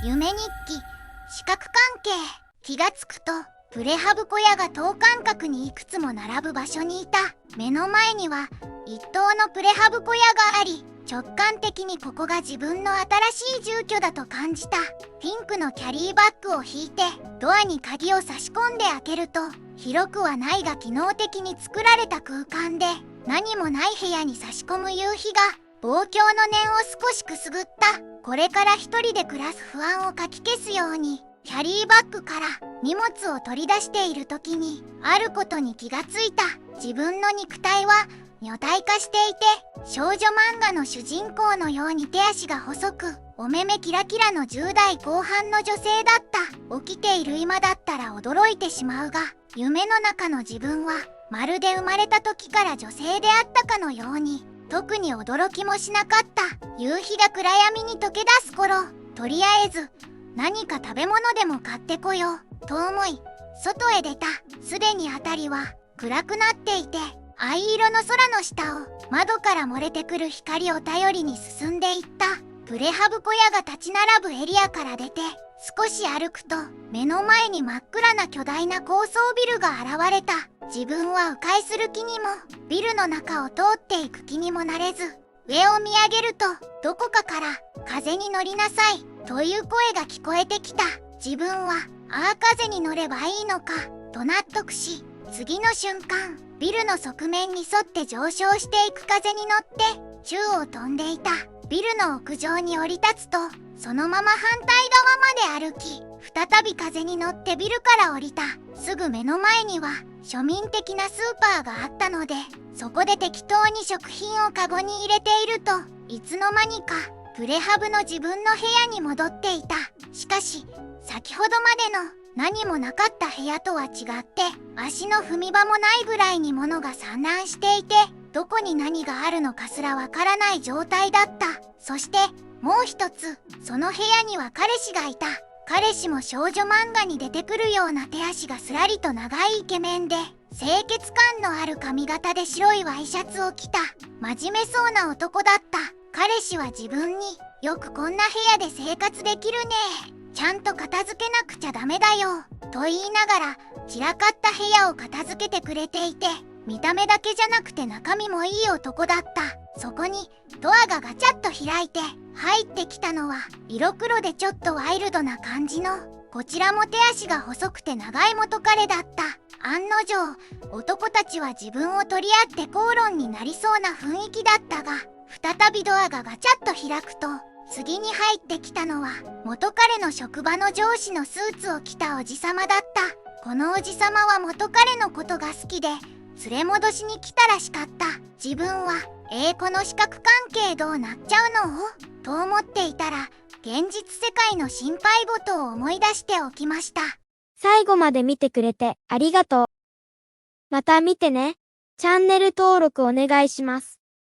夢日記、視覚関係。気がつくと、プレハブ小屋が等間隔にいくつも並ぶ場所にいた。目の前には、一棟のプレハブ小屋があり、直感的にここが自分の新しい住居だと感じた。ピンクのキャリーバッグを引いて、ドアに鍵を差し込んで開けると、広くはないが機能的に作られた空間で、何もない部屋に差し込む夕日が、望郷の念を少しくすぐった。これから一人で暮らす不安をかき消すように、キャリーバッグから荷物を取り出している時に、あることに気がついた。自分の肉体は女体化していて、少女漫画の主人公のように手足が細く、お目目キラキラの10代後半の女性だった。起きている今だったら驚いてしまうが、夢の中の自分は、まるで生まれた時から女性であったかのように、特に驚きもしなかった。夕日が暗闇に溶け出す頃、とりあえず、何か食べ物でも買ってこよう、と思い、外へ出た。すでに辺りは暗くなっていて、藍色の空の下を窓から漏れてくる光を頼りに進んでいった。プレハブ小屋が立ち並ぶエリアから出て、少し歩くと、目の前に真っ暗な巨大な高層ビルが現れた。自分は迂回する気にも、ビルの中を通っていく気にもなれず、上を見上げると、どこかから、風に乗りなさい、という声が聞こえてきた。自分は、ああ風に乗ればいいのか、と納得し、次の瞬間、ビルの側面に沿って上昇していく風に乗って、宙を飛んでいた。ビルの屋上に降り立つと、そのまま反対側まで歩き、再び風に乗ってビルから降りた。すぐ目の前には、庶民的なスーパーがあったので、そこで適当に食品をカゴに入れていると、いつの間にか、プレハブの自分の部屋に戻っていた。しかし、先ほどまでの何もなかった部屋とは違って、足の踏み場もないぐらいに物が散乱していて、どこに何があるのかすらわからない状態だった。そして、もう一つ、その部屋には彼氏がいた。彼氏も少女漫画に出てくるような手足がすらりと長いイケメンで、清潔感のある髪型で白いワイシャツを着た、真面目そうな男だった。彼氏は自分に、よくこんな部屋で生活できるね。ちゃんと片付けなくちゃダメだよ。と言いながら、散らかった部屋を片付けてくれていて、見た目だけじゃなくて中身もいい男だった。そこに、ドアがガチャッと開いて、入ってきたのは、色黒でちょっとワイルドな感じの、こちらも手足が細くて長い元彼だった。案の定、男たちは自分を取り合って口論になりそうな雰囲気だったが、再びドアがガチャッと開くと、次に入ってきたのは、元彼の職場の上司のスーツを着たおじさまだった。このおじさまは元彼のことが好きで、連れ戻しに来たらしかった。自分は、この視覚関係どうなっちゃうのと思っていたら、現実世界の心配事を思い出しておきました。最後まで見てくれてありがとう。また見てね。チャンネル登録お願いします。